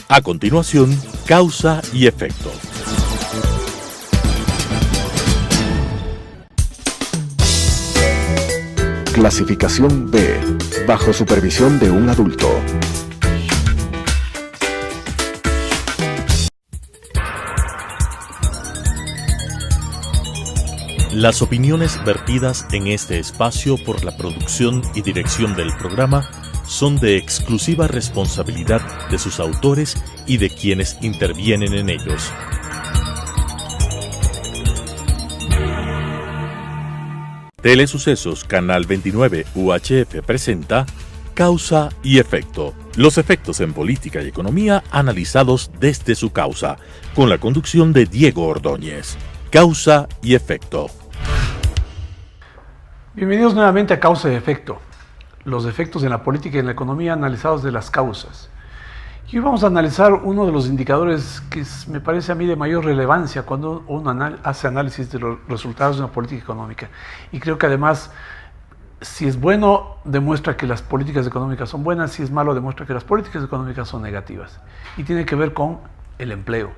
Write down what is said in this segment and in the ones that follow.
A continuación, causa y efecto. Clasificación B, bajo supervisión de un adulto. Las opiniones vertidas en este espacio por la producción y dirección del programa son de exclusiva responsabilidad de sus autores y de quienes intervienen en ellos. Telesucesos Canal 29 UHF presenta Causa y Efecto. Los efectos en política y economía analizados desde su causa, con la conducción de Diego Ordóñez. Causa y Efecto. Bienvenidos nuevamente a Causa y Efecto, los efectos en la política y en la economía analizados de las causas. Y hoy vamos a analizar uno de los indicadores que me parece a mí de mayor relevancia cuando uno hace análisis de los resultados de una política económica. Y creo que además, si es bueno, demuestra que las políticas económicas son buenas; si es malo, demuestra que las políticas económicas son negativas. Y tiene que ver con el empleo,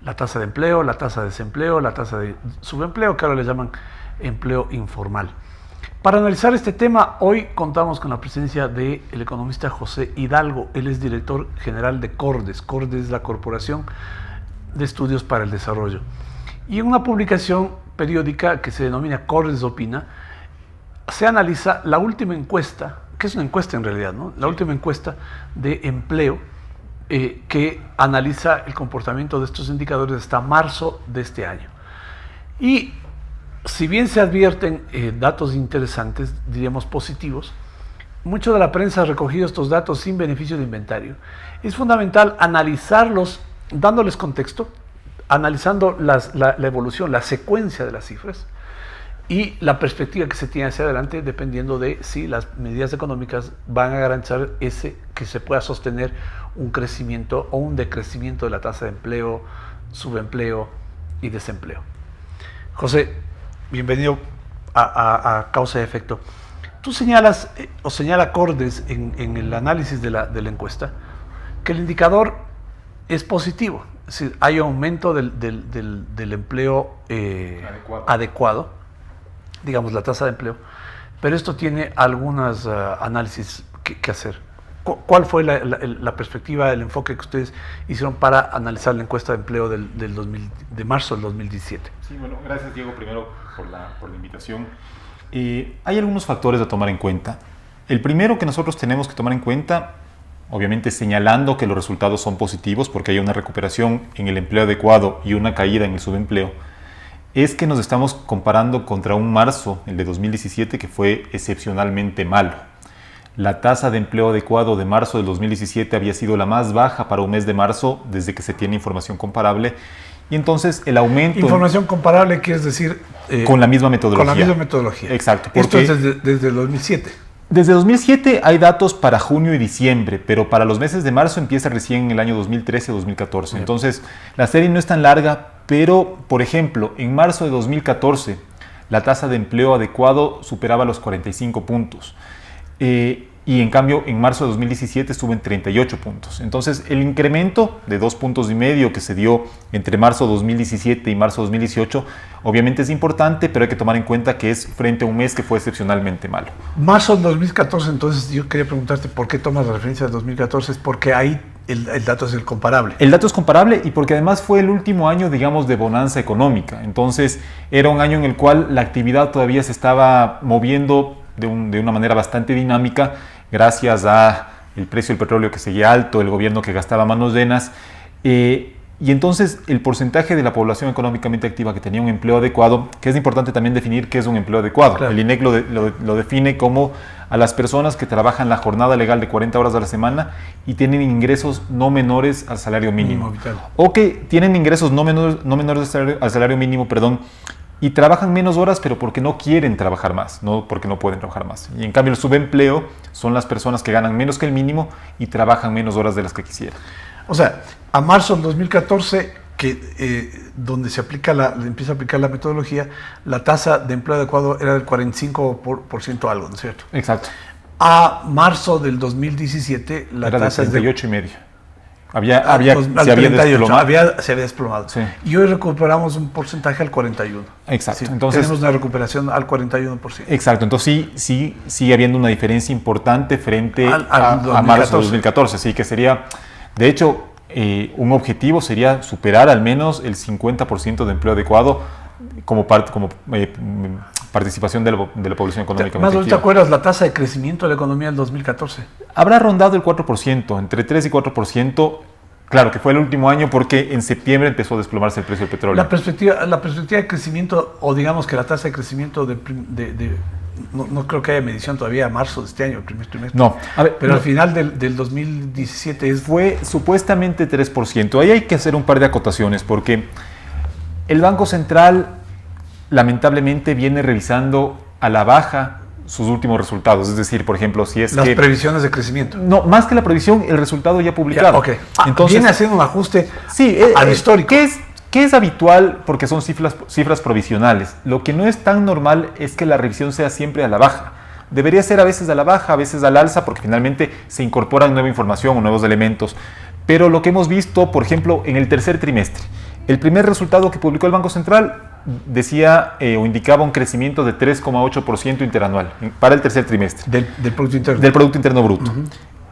la tasa de empleo, la tasa de desempleo, la tasa de subempleo, que ahora le llaman empleo informal. Para analizar este tema, hoy contamos con la presencia del economista José Hidalgo. Él es director general de Cordes. Cordes es la Corporación de Estudios para el Desarrollo. Y en una publicación periódica que se denomina Cordes Opina, se analiza la última encuesta, que es una encuesta en realidad, ¿no? La última encuesta de empleo que analiza el comportamiento de estos indicadores hasta marzo de este año. Y si bien se advierten datos interesantes, diríamos positivos, mucho de la prensa ha recogido estos datos sin beneficio de inventario. Es fundamental analizarlos, dándoles contexto, analizando la evolución, la secuencia de las cifras y la perspectiva que se tiene hacia adelante, dependiendo de si las medidas económicas van a garantizar que se pueda sostener un crecimiento o un decrecimiento de la tasa de empleo, subempleo y desempleo. José, bienvenido a Causa y Efecto. Tú señalas, o señala Cordes en el análisis de la encuesta, que el indicador es positivo. Es decir, hay aumento del empleo adecuado, digamos la tasa de empleo, pero esto tiene algunos análisis que hacer. ¿Cuál fue la perspectiva, el enfoque que ustedes hicieron para analizar la encuesta de empleo de marzo del 2017? Sí, bueno, gracias Diego primero por la invitación. Hay algunos factores a tomar en cuenta. El primero que nosotros tenemos que tomar en cuenta, obviamente señalando que los resultados son positivos porque hay una recuperación en el empleo adecuado y una caída en el subempleo, es que nos estamos comparando contra un marzo, el de 2017, que fue excepcionalmente malo. La tasa de empleo adecuado de marzo del 2017 había sido la más baja para un mes de marzo desde que se tiene información comparable. Y entonces el aumento... Información comparable quiere decir... con la misma metodología. Con la misma metodología. Exacto. Esto es desde el 2007. Desde 2007 hay datos para junio y diciembre, pero para los meses de marzo empieza recién en el año 2013-2014. Entonces la serie no es tan larga, pero por ejemplo, en marzo de 2014 la tasa de empleo adecuado superaba los 45 puntos. Y en cambio en marzo de 2017 estuvo en 38 puntos. Entonces el incremento de 2,5 puntos que se dio entre marzo 2017 y marzo 2018 obviamente es importante, pero hay que tomar en cuenta que es frente a un mes que fue excepcionalmente malo. Marzo del 2014, entonces yo quería preguntarte por qué tomas la referencia del 2014, es porque ahí el dato es el comparable. El dato es comparable y porque además fue el último año, digamos, de bonanza económica. Entonces era un año en el cual la actividad todavía se estaba moviendo de una manera bastante dinámica, gracias a el precio del petróleo que seguía alto, el gobierno que gastaba manos llenas, y entonces el porcentaje de la población económicamente activa que tenía un empleo adecuado, que es importante también definir qué es un empleo adecuado. Claro. El INEC lo define como a las personas que trabajan la jornada legal de 40 horas a la semana y tienen ingresos no menores al salario mínimo. O que tienen ingresos no menores al salario mínimo, y trabajan menos horas, pero porque no quieren trabajar más, no porque no pueden trabajar más. Y en cambio el subempleo son las personas que ganan menos que el mínimo y trabajan menos horas de las que quisieran. O sea, a marzo del 2014, donde empieza a aplicar la metodología, la tasa de empleo adecuado era del 45% algo, ¿no es cierto? Exacto. A marzo del 2017, la era tasa de 38,5%. al se había 38, desplomado. se había desplomado. Sí. Y hoy recuperamos un porcentaje al 41. Exacto. Sí, Entonces, tenemos una recuperación al 41%. exacto. Entonces sí sigue habiendo una diferencia importante frente Al a marzo de 2014. Sí, que sería, de hecho, un objetivo sería superar al menos el 50% de empleo adecuado como participación de la población económicamente Más, ¿te activa. acuerdas la tasa de crecimiento de la economía del 2014? Habrá rondado el 4%, entre 3 y 4%. Claro que fue el último año porque en septiembre empezó a desplomarse el precio del petróleo. La perspectiva de crecimiento, o digamos que la tasa de crecimiento no creo que haya medición todavía a marzo de este año, el primer trimestre. No, a ver, pero al final del 2017 fue supuestamente 3%. Ahí hay que hacer un par de acotaciones porque el Banco Central lamentablemente viene revisando a la baja sus últimos resultados. Es decir, por ejemplo, si es las previsiones de crecimiento. No, más que la previsión, el resultado ya publicado. Okay. Entonces, viene haciendo un ajuste al histórico. ¿Qué es habitual? Porque son cifras provisionales. Lo que no es tan normal es que la revisión sea siempre a la baja. Debería ser a veces a la baja, a veces al alza, porque finalmente se incorpora nueva información o nuevos elementos. Pero lo que hemos visto, por ejemplo, en el tercer trimestre, el primer resultado que publicó el Banco Central decía o indicaba un crecimiento de 3,8% interanual para el tercer trimestre. Del Producto Interno. Del Producto Interno Bruto.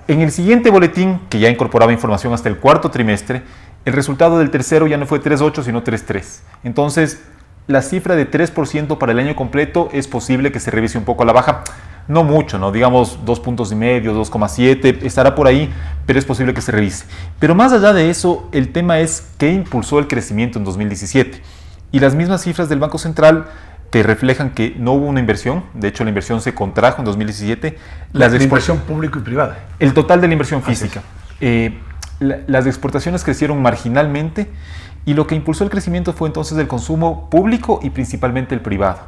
En el siguiente boletín, que ya incorporaba información hasta el cuarto trimestre, el resultado del tercero ya no fue 3,8 sino 3,3. Entonces, la cifra de 3% para el año completo es posible que se revise un poco a la baja. No mucho, ¿no? Digamos 2,5 puntos, 2,7, estará por ahí, pero es posible que se revise. Pero más allá de eso, el tema es qué impulsó el crecimiento en 2017. Y las mismas cifras del Banco Central te reflejan que no hubo una inversión. De hecho, la inversión se contrajo en 2017. La inversión público y privada. El total de la inversión física. Las exportaciones crecieron marginalmente y lo que impulsó el crecimiento fue entonces el consumo público y principalmente el privado.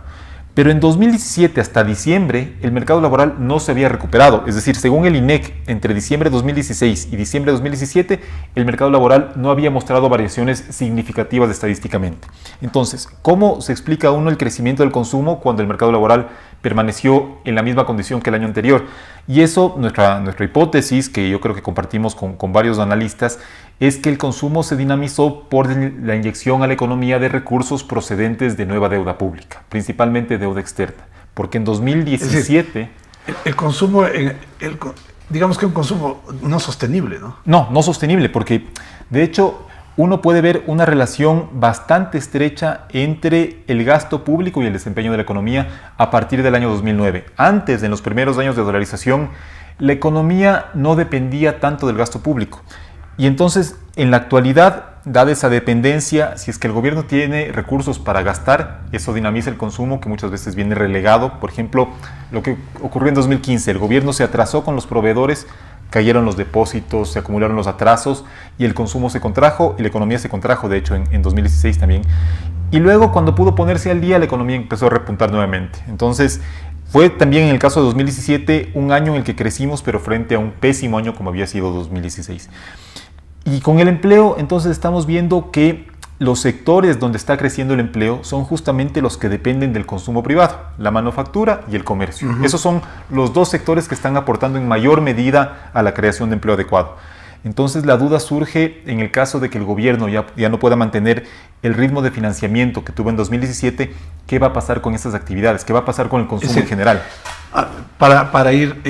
Pero en 2017 hasta diciembre el mercado laboral no se había recuperado. Es decir, según el INEC, entre diciembre de 2016 y diciembre de 2017, el mercado laboral no había mostrado variaciones significativas estadísticamente. Entonces, ¿cómo se explica uno el crecimiento del consumo cuando el mercado laboral permaneció en la misma condición que el año anterior? Y eso, nuestra hipótesis, que yo creo que compartimos con varios analistas, es que el consumo se dinamizó por la inyección a la economía de recursos procedentes de nueva deuda pública, principalmente deuda externa. Porque en 2017... Es decir, el consumo, digamos que un consumo no sostenible, ¿no? No sostenible, porque de hecho uno puede ver una relación bastante estrecha entre el gasto público y el desempeño de la economía a partir del año 2009. Antes, en los primeros años de dolarización, la economía no dependía tanto del gasto público. Y entonces, en la actualidad, dada esa dependencia, si es que el gobierno tiene recursos para gastar, eso dinamiza el consumo que muchas veces viene relegado. Por ejemplo, lo que ocurrió en 2015, el gobierno se atrasó con los proveedores, cayeron los depósitos, se acumularon los atrasos y el consumo se contrajo y la economía se contrajo, de hecho, en 2016 también. Y luego, cuando pudo ponerse al día, la economía empezó a repuntar nuevamente. Entonces, fue también en el caso de 2017 un año en el que crecimos, pero frente a un pésimo año como había sido 2016. Y con el empleo, entonces estamos viendo que los sectores donde está creciendo el empleo son justamente los que dependen del consumo privado, la manufactura y el comercio. Esos son los dos sectores que están aportando en mayor medida a la creación de empleo adecuado. Entonces la duda surge en el caso de que el gobierno ya no pueda mantener el ritmo de financiamiento que tuvo en 2017, ¿qué va a pasar con esas actividades? ¿Qué va a pasar con el consumo en general? Para ir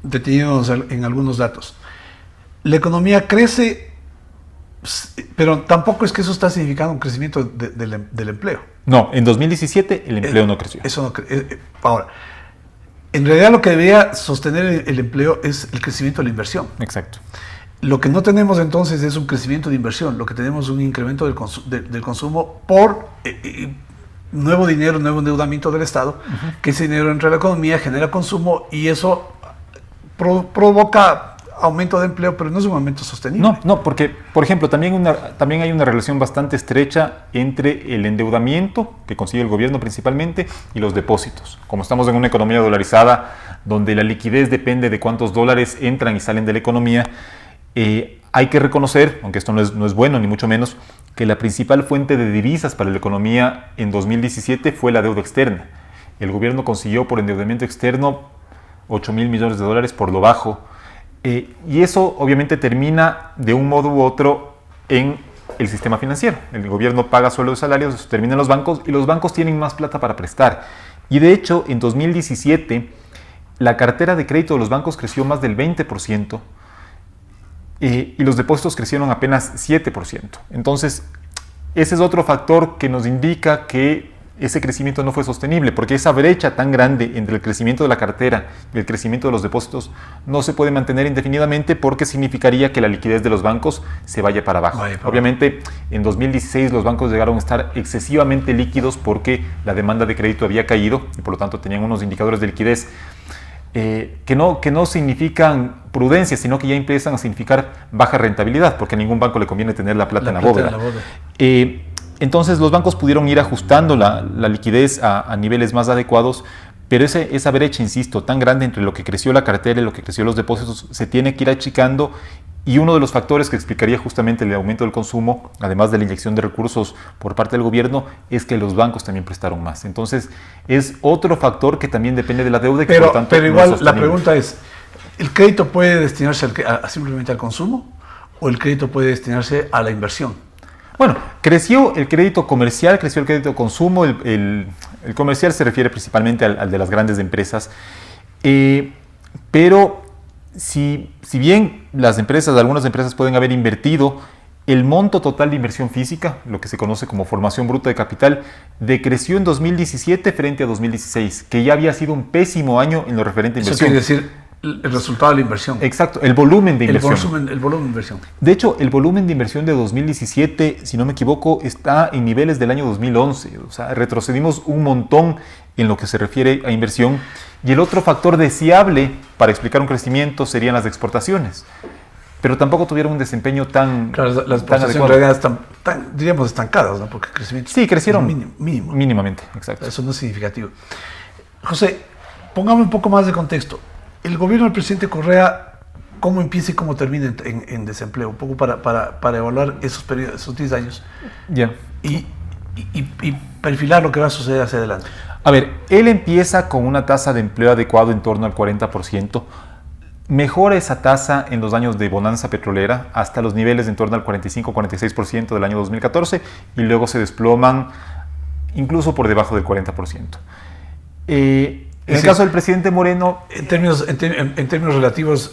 deteniéndonos en algunos datos. La economía crece, pero tampoco es que eso está significando un crecimiento del empleo. No, en 2017 el empleo no creció. Eso no ahora, en realidad lo que debería sostener el empleo es el crecimiento de la inversión. Exacto. Lo que no tenemos entonces es un crecimiento de inversión, lo que tenemos es un incremento del consumo por nuevo dinero, nuevo endeudamiento del Estado, que ese dinero entra a la economía, genera consumo y eso provoca aumento de empleo, pero no es un aumento sostenible. No, porque, por ejemplo, también hay una relación bastante estrecha entre el endeudamiento que consigue el gobierno principalmente y los depósitos. Como estamos en una economía dolarizada, donde la liquidez depende de cuántos dólares entran y salen de la economía, hay que reconocer, aunque esto no es bueno ni mucho menos, que la principal fuente de divisas para la economía en 2017 fue la deuda externa. El gobierno consiguió por endeudamiento externo 8.000 millones de dólares por lo bajo. Y eso obviamente termina de un modo u otro en el sistema financiero. El gobierno paga sueldos y salarios, eso termina en los bancos y los bancos tienen más plata para prestar. Y de hecho, en 2017, la cartera de crédito de los bancos creció más del 20%. Y los depósitos crecieron apenas 7%. Entonces, ese es otro factor que nos indica que ese crecimiento no fue sostenible, porque esa brecha tan grande entre el crecimiento de la cartera y el crecimiento de los depósitos no se puede mantener indefinidamente, porque significaría que la liquidez de los bancos se vaya para abajo. Obviamente, en 2016 los bancos llegaron a estar excesivamente líquidos porque la demanda de crédito había caído y por lo tanto tenían unos indicadores de liquidez que no significan prudencia, sino que ya empiezan a significar baja rentabilidad, porque a ningún banco le conviene tener la plata en la bóveda. Entonces los bancos pudieron ir ajustando la liquidez a niveles más adecuados, pero esa brecha, insisto, tan grande entre lo que creció la cartera y lo que creció los depósitos, se tiene que ir achicando. Y uno de los factores que explicaría justamente el aumento del consumo, además de la inyección de recursos por parte del gobierno, es que los bancos también prestaron más. Entonces, es otro factor que también depende de la deuda. Y que por tanto pero igual la pregunta es, ¿el crédito puede destinarse simplemente al consumo o el crédito puede destinarse a la inversión? Bueno, creció el crédito comercial, creció el crédito consumo. El comercial se refiere principalmente al de las grandes empresas, pero si bien algunas empresas pueden haber invertido, el monto total de inversión física, lo que se conoce como formación bruta de capital, decreció en 2017 frente a 2016, que ya había sido un pésimo año en lo referente a inversión. Eso quiere decir el resultado de la inversión. Exacto, el volumen de inversión. El volumen de inversión. De hecho, el volumen de inversión de 2017, si no me equivoco, está en niveles del año 2011. O sea, retrocedimos un montón en lo que se refiere a inversión. Y el otro factor deseable para explicar un crecimiento serían las exportaciones. Pero tampoco tuvieron un desempeño tan... Claro, las exportaciones en realidad están, diríamos, estancadas, ¿no? Porque el crecimiento... Sí, crecieron mínimo. Mínimamente, exacto. Eso no es significativo. José, pongamos un poco más de contexto. El gobierno del presidente Correa, ¿cómo empieza y cómo termina en desempleo? Un poco para evaluar esos periodos, esos 10 años. Ya. Y perfilar lo que va a suceder hacia adelante. A ver, él empieza con una tasa de empleo adecuado en torno al 40%. Mejora esa tasa en los años de bonanza petrolera hasta los niveles en torno al 45-46% del año 2014 y luego se desploman incluso por debajo del 40%. En el caso del presidente Moreno... En términos relativos,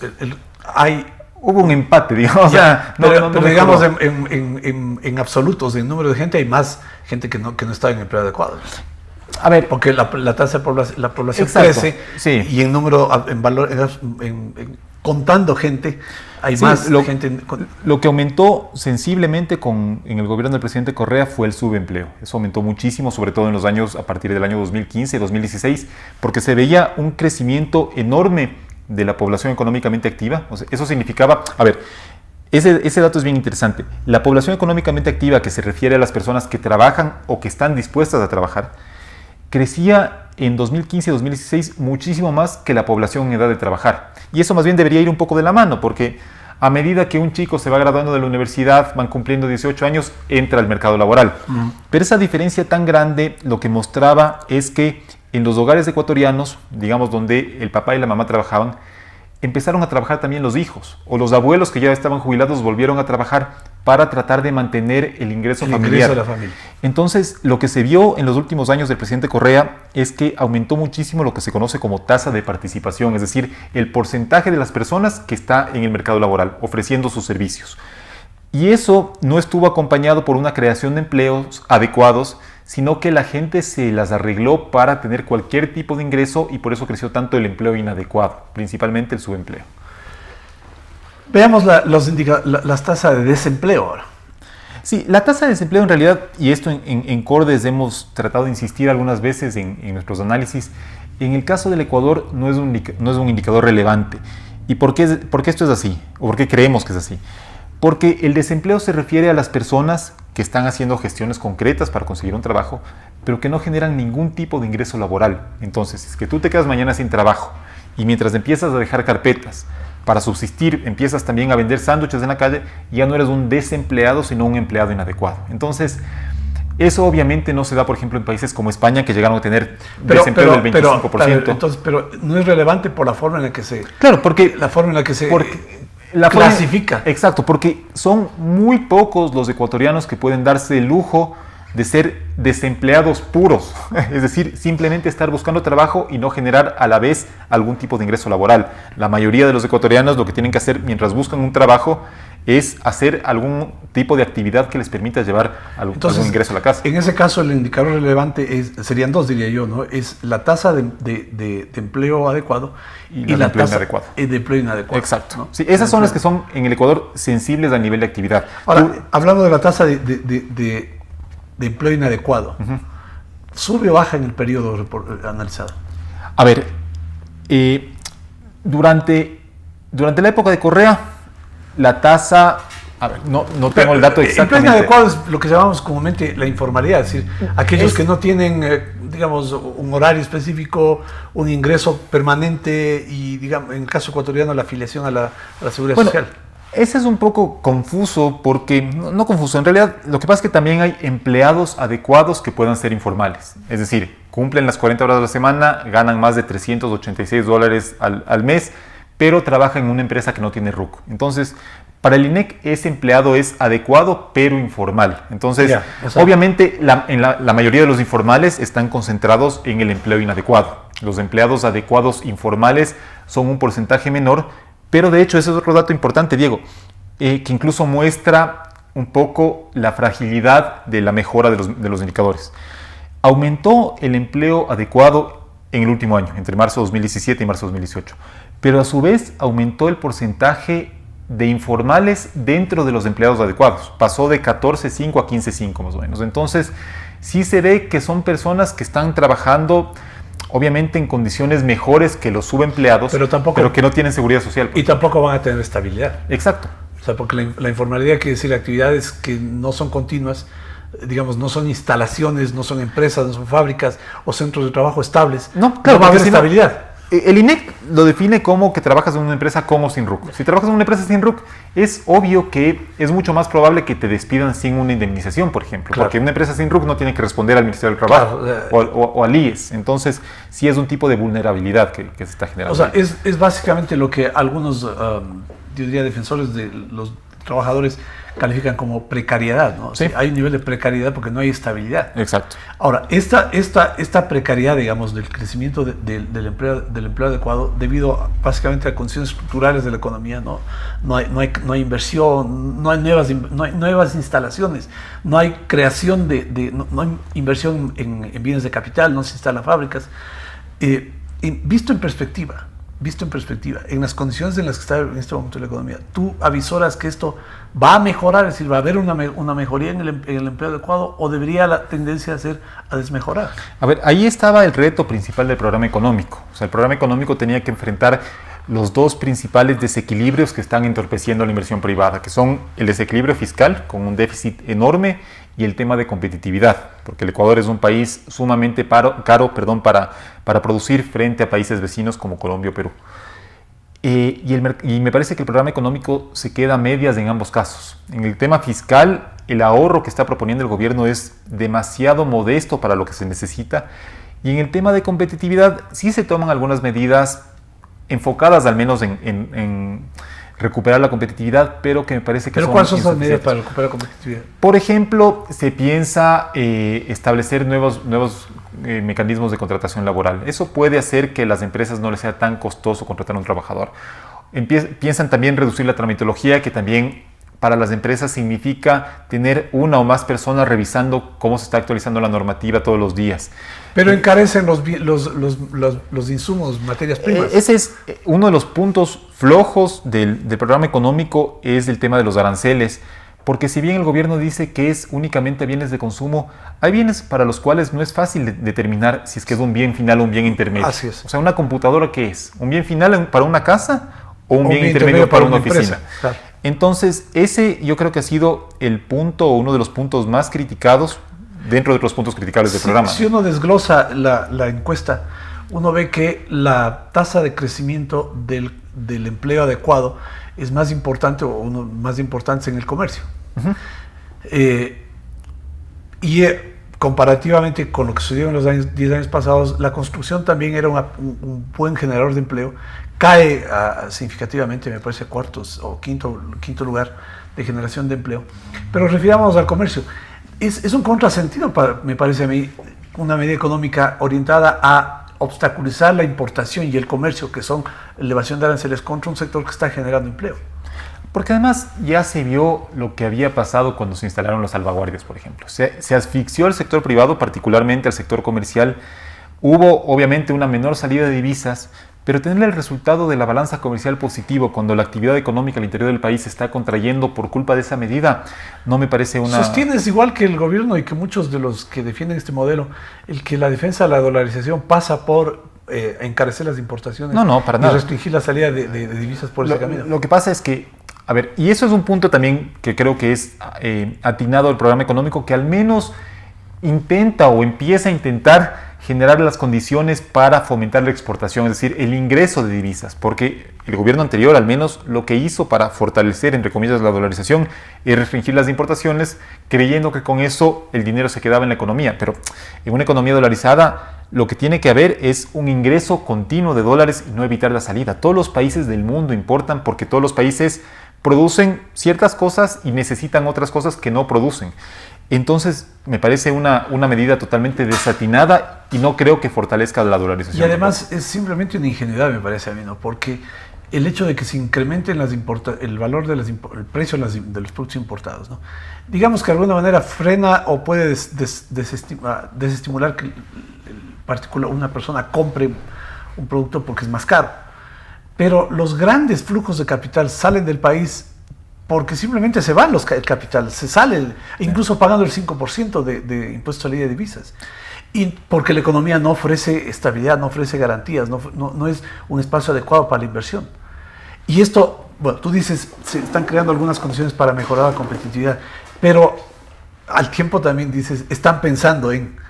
hubo un empate, digamos. Pero digamos, en absolutos, en número de gente, hay más gente que no está en empleo adecuado. A ver, porque la tasa de la población exacto, crece, sí. Y en número, en valor, contando gente, hay más gente. Lo que aumentó sensiblemente en el gobierno del presidente Correa fue el subempleo. Eso aumentó muchísimo, sobre todo en los años a partir del año 2015 y 2016, porque se veía un crecimiento enorme de la población económicamente activa. O sea, eso significaba, a ver, ese dato es bien interesante. La población económicamente activa, que se refiere a las personas que trabajan o que están dispuestas a trabajar, crecía en 2015 y 2016 muchísimo más que la población en edad de trabajar. Y eso más bien debería ir un poco de la mano, porque a medida que un chico se va graduando de la universidad, van cumpliendo 18 años, entra al mercado laboral. Pero esa diferencia tan grande lo que mostraba es que en los hogares ecuatorianos, digamos donde el papá y la mamá trabajaban, empezaron a trabajar también los hijos, o los abuelos que ya estaban jubilados volvieron a trabajar para tratar de mantener el ingreso familiar. De la familia. Entonces, lo que se vio en los últimos años del presidente Correa es que aumentó muchísimo lo que se conoce como tasa de participación, es decir, el porcentaje de las personas que está en el mercado laboral, ofreciendo sus servicios. Y eso no estuvo acompañado por una creación de empleos adecuados, sino que la gente se las arregló para tener cualquier tipo de ingreso y por eso creció tanto el empleo inadecuado, principalmente el subempleo. Veamos las tasas de desempleo ahora. Sí, la tasa de desempleo en realidad, y esto en Cordes hemos tratado de insistir algunas veces en nuestros análisis, en el caso del Ecuador no es un indicador relevante. ¿Y por qué esto es así? ¿O por qué creemos que es así? Porque el desempleo se refiere a las personas que están haciendo gestiones concretas para conseguir un trabajo, pero que no generan ningún tipo de ingreso laboral. Entonces, es que tú te quedas mañana sin trabajo y mientras empiezas a dejar carpetas para subsistir, empiezas también a vender sándwiches en la calle, ya no eres un desempleado, sino un empleado inadecuado. Entonces, Eso obviamente no se da, por ejemplo, en países como España, que llegaron a tener desempleo del 25%. Pero no es relevante por la forma en la que se... Claro, porque... La forma en la que se la clasifica. Exacto, porque son muy pocos los ecuatorianos que pueden darse el lujo de ser desempleados puros, es decir, simplemente estar buscando trabajo y no generar a la vez algún tipo de ingreso laboral. La mayoría de los ecuatorianos lo que tienen que hacer mientras buscan un trabajo es hacer algún tipo de actividad que les permita llevar algún ingreso a la casa. En ese caso, el indicador relevante serían dos, diría yo, ¿no? Es la tasa de empleo adecuado y la tasa de empleo inadecuado. Exacto. ¿no? Sí, esas son las que son en el Ecuador sensibles al nivel de actividad. Ahora, hablando de la tasa de empleo inadecuado, ¿sube o baja en el periodo analizado? A ver, durante la época de Correa, la tasa, a ver, no tengo el dato exactamente. El empleo inadecuado es lo que llamamos comúnmente la informalidad, es decir, aquellos que no tienen, digamos, un horario específico, un ingreso permanente y, digamos, en el caso ecuatoriano, la afiliación a la seguridad social. Ese es un poco confuso porque, no confuso, en realidad lo que pasa es que también hay empleados adecuados que puedan ser informales. Es decir, cumplen las 40 horas de la semana, ganan más de $386 al mes, pero trabajan en una empresa que no tiene RUC. Entonces, para el INEC ese empleado es adecuado pero informal. Entonces, obviamente la mayoría de los informales están concentrados en el empleo inadecuado. Los empleados adecuados informales son un porcentaje menor. Pero de hecho, ese es otro dato importante, Diego, que incluso muestra un poco la fragilidad de la mejora de los indicadores. Aumentó el empleo adecuado en el último año, entre marzo de 2017 y marzo de 2018. Pero a su vez aumentó el porcentaje de informales dentro de los empleados adecuados. Pasó de 14,5 a 15,5 más o menos. Entonces, sí se ve que son personas que están trabajando obviamente en condiciones mejores que los subempleados, pero que no tienen seguridad social. Y tampoco van a tener estabilidad. Exacto. O sea, porque la informalidad quiere decir actividades que no son continuas, digamos, no son instalaciones, no son empresas, no son fábricas o centros de trabajo estables. No, claro, no va a haber estabilidad. El INEC lo define como que trabajas en una empresa con o sin RUC. Si trabajas en una empresa sin RUC, es obvio que es mucho más probable que te despidan sin una indemnización, por ejemplo. Claro. Porque una empresa sin RUC no tiene que responder al Ministerio del Trabajo, claro, o al IES. Entonces, sí es un tipo de vulnerabilidad que se está generando. O sea, es básicamente lo que algunos, yo diría, defensores de los trabajadores califican como precariedad, ¿no? Sí. O sea, hay un nivel de precariedad porque no hay estabilidad. Exacto. Ahora, esta precariedad, digamos, del crecimiento del empleo adecuado, debido básicamente a condiciones estructurales de la economía, ¿no? No hay inversión, no hay nuevas instalaciones, no hay creación no hay inversión en bienes de capital, no se instalan fábricas. Visto en perspectiva, en las condiciones en las que está en este momento la economía, ¿tú avisoras que esto va a mejorar? Es decir, ¿va a haber una mejoría en el empleo adecuado o debería la tendencia ser a desmejorar? A ver, ahí estaba el reto principal del programa económico. O sea, el programa económico tenía que enfrentar los dos principales desequilibrios que están entorpeciendo la inversión privada, que son el desequilibrio fiscal, con un déficit enorme, y el tema de competitividad, porque el Ecuador es un país sumamente caro para producir frente a países vecinos como Colombia o Perú. Y me parece que el programa económico se queda a medias en ambos casos. En el tema fiscal, el ahorro que está proponiendo el gobierno es demasiado modesto para lo que se necesita. Y en el tema de competitividad, sí se toman algunas medidas enfocadas al menos en recuperar la competitividad, pero que me parece que ¿Pero cuáles son esas medidas para recuperar la competitividad? Por ejemplo, se piensa establecer nuevos mecanismos de contratación laboral. Eso puede hacer que a las empresas no les sea tan costoso contratar a un trabajador. Piensan también reducir la tramitología, que también para las empresas significa tener una o más personas revisando cómo se está actualizando la normativa todos los días. Pero encarecen los insumos, materias primas. Ese es uno de los puntos flojos del programa económico, es el tema de los aranceles. Porque si bien el gobierno dice que es únicamente bienes de consumo, hay bienes para los cuales no es fácil determinar si es que es un bien final o un bien intermedio. Así es. O sea, una computadora, ¿qué es? ¿Un bien final para una casa o un bien intermedio para una oficina? Claro. Entonces, ese yo creo que ha sido el punto o uno de los puntos más criticados dentro de los puntos criticables del programa. Si uno desglosa la encuesta, uno ve que la tasa de crecimiento del empleo adecuado es más importante, o uno más importante en el comercio. Uh-huh. Y comparativamente con lo que sucedió en los 10 años pasados, la construcción también era un buen generador de empleo. Cae significativamente, me parece, cuarto o quinto lugar de generación de empleo. Pero refirámonos al comercio. Es un contrasentido, me parece a mí, una medida económica orientada a obstaculizar la importación y el comercio, que son elevación de aranceles, contra un sector que está generando empleo. Porque además ya se vio lo que había pasado cuando se instalaron las salvaguardias, por ejemplo. Se asfixió el sector privado, particularmente el sector comercial. Hubo obviamente una menor salida de divisas, pero tener el resultado de la balanza comercial positivo cuando la actividad económica al interior del país se está contrayendo por culpa de esa medida, no me parece una... Sostienes, igual que el gobierno y que muchos de los que defienden este modelo, el que la defensa de la dolarización pasa por encarecer las importaciones para nada. Y restringir la salida de divisas por ese camino. Lo que pasa es que, a ver, y eso es un punto también que creo que es atinado al programa económico, que al menos intenta o empieza a intentar generar las condiciones para fomentar la exportación, es decir, el ingreso de divisas, porque el gobierno anterior al menos lo que hizo para fortalecer, entre comillas, la dolarización y restringir las importaciones, creyendo que con eso el dinero se quedaba en la economía, pero en una economía dolarizada lo que tiene que haber es un ingreso continuo de dólares y no evitar la salida. Todos los países del mundo importan porque todos los países producen ciertas cosas y necesitan otras cosas que no producen. Entonces, me parece una medida totalmente desatinada y no creo que fortalezca la dolarización. Y además es simplemente una ingenuidad, me parece a mí, ¿no? Porque el hecho de que se incrementen el valor de el precio de los productos importados, ¿no? Digamos que de alguna manera frena o puede desestimular que una persona compre un producto porque es más caro. Pero los grandes flujos de capital salen del país porque simplemente se van el capital, se sale, incluso pagando el 5% de impuesto a salida de divisas. Y porque la economía no ofrece estabilidad, no ofrece garantías, no es un espacio adecuado para la inversión. Y esto, bueno, tú dices, se están creando algunas condiciones para mejorar la competitividad, pero al tiempo también dices, están pensando en...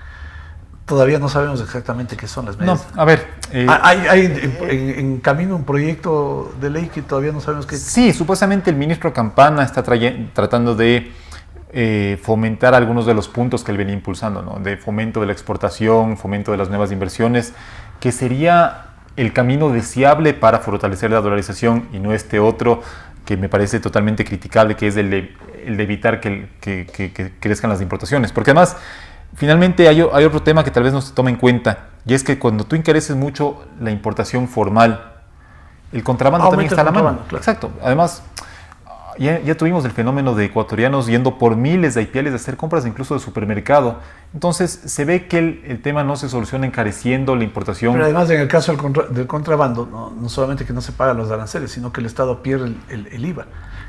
Todavía no sabemos exactamente qué son las medidas. No, a ver... Hay en camino un proyecto de ley que todavía no sabemos qué... Sí, supuestamente el ministro Campana está tratando de fomentar algunos de los puntos que él venía impulsando, ¿no? De fomento de la exportación, fomento de las nuevas inversiones, que sería el camino deseable para fortalecer la dolarización y no este otro que me parece totalmente criticable, que es el de evitar que crezcan las importaciones. Porque además... Finalmente hay otro tema que tal vez no se toma en cuenta, y es que cuando tú encareces mucho la importación formal, el contrabando también está a la mano. Claro. Exacto. Además, ya tuvimos el fenómeno de ecuatorianos yendo por miles de haitiales a hacer compras incluso de supermercado. Entonces se ve que el tema no se soluciona encareciendo la importación. Pero además en el caso del contrabando, no solamente que no se pagan los aranceles, sino que el Estado pierde el IVA.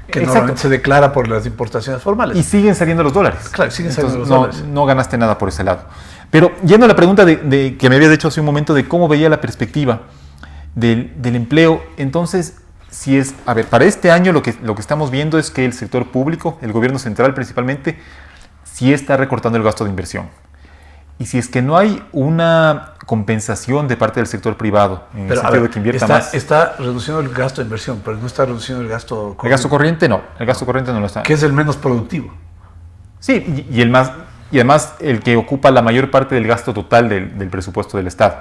Que normalmente se declara por las importaciones formales. Y siguen saliendo los dólares. Claro, siguen saliendo los dólares. No ganaste nada por ese lado. Pero yendo a la pregunta que me habías hecho hace un momento de cómo veía la perspectiva del empleo, entonces, para este año lo que estamos viendo es que el sector público, el gobierno central principalmente, sí está recortando el gasto de inversión. Y si es que no hay una compensación de parte del sector privado, en el sentido de que invierta más. Está reduciendo el gasto de inversión, pero no está reduciendo el gasto corriente. El gasto corriente no, el gasto corriente no lo está. Que es el menos productivo. Sí, y además el que ocupa la mayor parte del gasto total del presupuesto del Estado.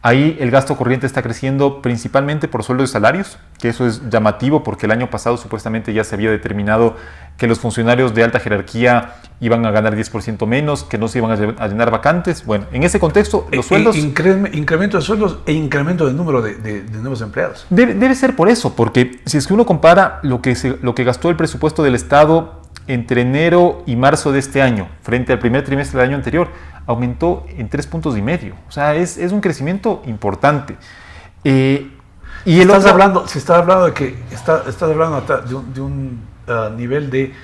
Ahí el gasto corriente está creciendo principalmente por sueldos y salarios, que eso es llamativo porque el año pasado supuestamente ya se había determinado que los funcionarios de alta jerarquía iban a ganar 10% menos, que no se iban a llenar vacantes. Bueno, en ese contexto, los sueldos... Incremento de sueldos e incremento del número de nuevos empleados. Debe ser por eso, porque si es que uno compara lo que gastó el presupuesto del Estado entre enero y marzo de este año frente al primer trimestre del año anterior, aumentó en 3,5 puntos. O sea, es un crecimiento importante. Estás hablando de un nivel de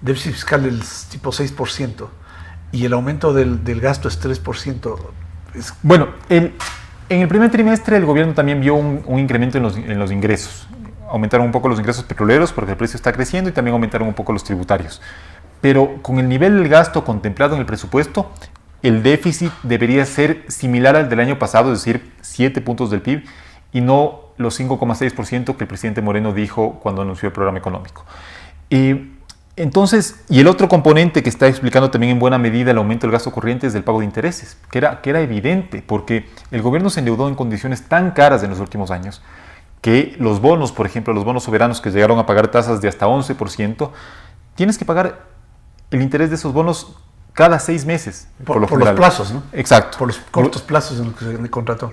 déficit fiscal del tipo 6% y el aumento del gasto es 3%. Bueno, en el primer trimestre el gobierno también vio un incremento en los ingresos. Aumentaron un poco los ingresos petroleros porque el precio está creciendo y también aumentaron un poco los tributarios. Pero con el nivel del gasto contemplado en el presupuesto, el déficit debería ser similar al del año pasado, es decir, 7 puntos del PIB, y no los 5,6% que el presidente Moreno dijo cuando anunció el programa económico. Entonces, y el otro componente que está explicando también en buena medida el aumento del gasto corriente es del pago de intereses, que era evidente, porque el gobierno se endeudó en condiciones tan caras en los últimos años que los bonos, por ejemplo, los bonos soberanos que llegaron a pagar tasas de hasta 11%, tienes que pagar el interés de esos bonos cada 6 meses. Por los plazos, ¿no? Exacto. Por los cortos plazos en los que se contrató.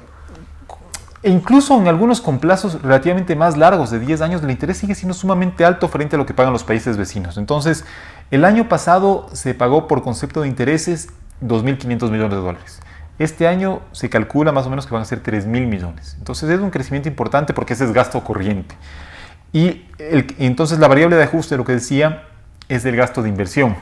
E incluso en algunos con plazos relativamente más largos, de 10 años, el interés sigue siendo sumamente alto frente a lo que pagan los países vecinos. Entonces, el año pasado se pagó por concepto de intereses 2.500 millones de dólares. Este año se calcula más o menos que van a ser 3.000 millones. Entonces, es un crecimiento importante porque ese es gasto corriente. Y entonces la variable de ajuste, lo que decía, es el gasto de inversión.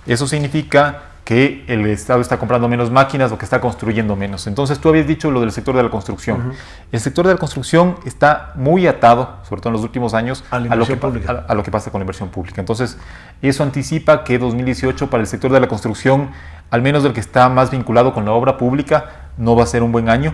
Eso significa que el Estado está comprando menos máquinas o que está construyendo menos. Entonces tú habías dicho lo del sector de la construcción. Uh-huh. El sector de la construcción está muy atado, sobre todo en los últimos años, a lo que pasa con la inversión pública. Entonces eso anticipa que 2018 para el sector de la construcción, al menos el que está más vinculado con la obra pública, no va a ser un buen año.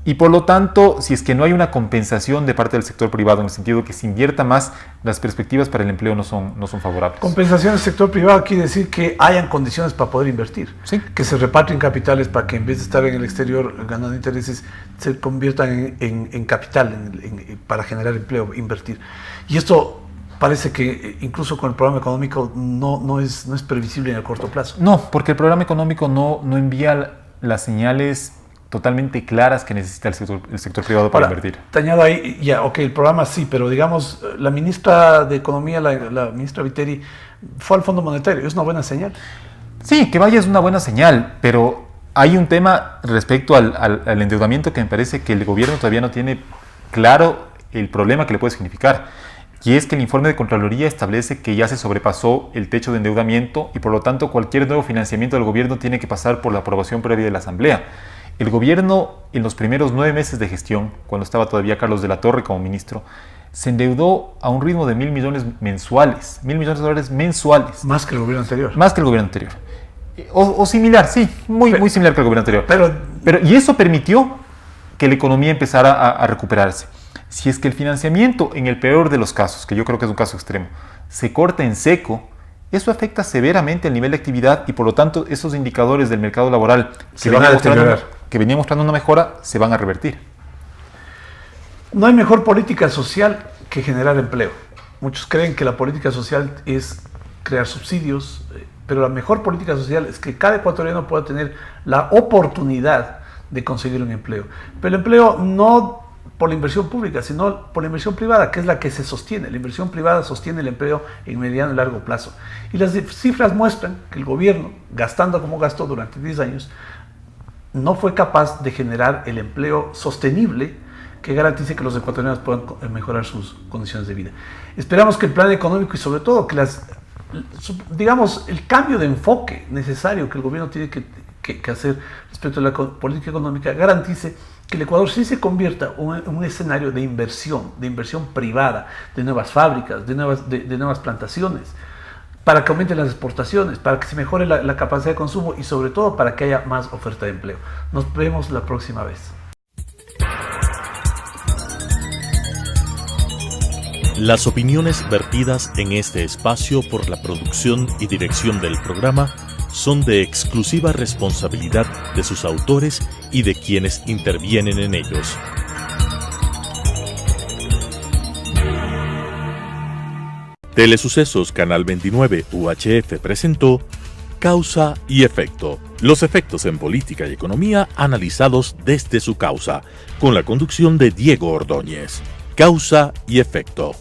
Y por lo tanto, si es que no hay una compensación de parte del sector privado, en el sentido que se invierta más, las perspectivas para el empleo no son favorables. Compensación del sector privado quiere decir que hayan condiciones para poder invertir, sí, que se repatrien capitales para que en vez de estar en el exterior ganando intereses, se conviertan en capital para generar empleo, invertir. Y esto parece que incluso con el programa económico no es previsible en el corto plazo. No, porque el programa económico no envía las señales totalmente claras que necesita el sector privado para invertir. Te añado ahí, ya, ok, el programa sí, pero digamos, la ministra de Economía, la ministra Viteri, fue al Fondo Monetario, ¿es una buena señal? Sí, que vaya es una buena señal, pero hay un tema respecto al endeudamiento que me parece que el gobierno todavía no tiene claro el problema que le puede significar. Y es que el informe de Contraloría establece que ya se sobrepasó el techo de endeudamiento y por lo tanto cualquier nuevo financiamiento del gobierno tiene que pasar por la aprobación previa de la Asamblea. El gobierno, en los primeros 9 meses de gestión, cuando estaba todavía Carlos de la Torre como ministro, se endeudó a un ritmo de 1.000 millones mensuales, 1.000 millones de dólares mensuales. Más que el gobierno anterior. Más que el gobierno anterior. O similar, sí, muy similar que el gobierno anterior. Y eso permitió que la economía empezara a recuperarse. Si es que el financiamiento, en el peor de los casos, que yo creo que es un caso extremo, se corta en seco, eso afecta severamente el nivel de actividad y por lo tanto esos indicadores del mercado laboral que venían mostrando una mejora se van a revertir. No hay mejor política social que generar empleo. Muchos creen que la política social es crear subsidios, pero la mejor política social es que cada ecuatoriano pueda tener la oportunidad de conseguir un empleo. Pero el empleo no por la inversión pública, sino por la inversión privada, que es la que se sostiene. La inversión privada sostiene el empleo en mediano y largo plazo. Y las cifras muestran que el gobierno, gastando como gastó durante 10 años, no fue capaz de generar el empleo sostenible que garantice que los ecuatorianos puedan mejorar sus condiciones de vida. Esperamos que el plan económico y sobre todo que el cambio de enfoque necesario que el gobierno tiene que hacer respecto a la política económica garantice que el Ecuador sí se convierta en un escenario de inversión privada, de nuevas fábricas, de nuevas plantaciones, para que aumenten las exportaciones, para que se mejore la capacidad de consumo y sobre todo para que haya más oferta de empleo. Nos vemos la próxima vez. Las opiniones vertidas en este espacio por la producción y dirección del programa son de exclusiva responsabilidad de sus autores y de quienes intervienen en ellos. Telesucesos Canal 29 UHF presentó Causa y Efecto. Los efectos en política y economía analizados desde su causa, con la conducción de Diego Ordóñez. Causa y Efecto.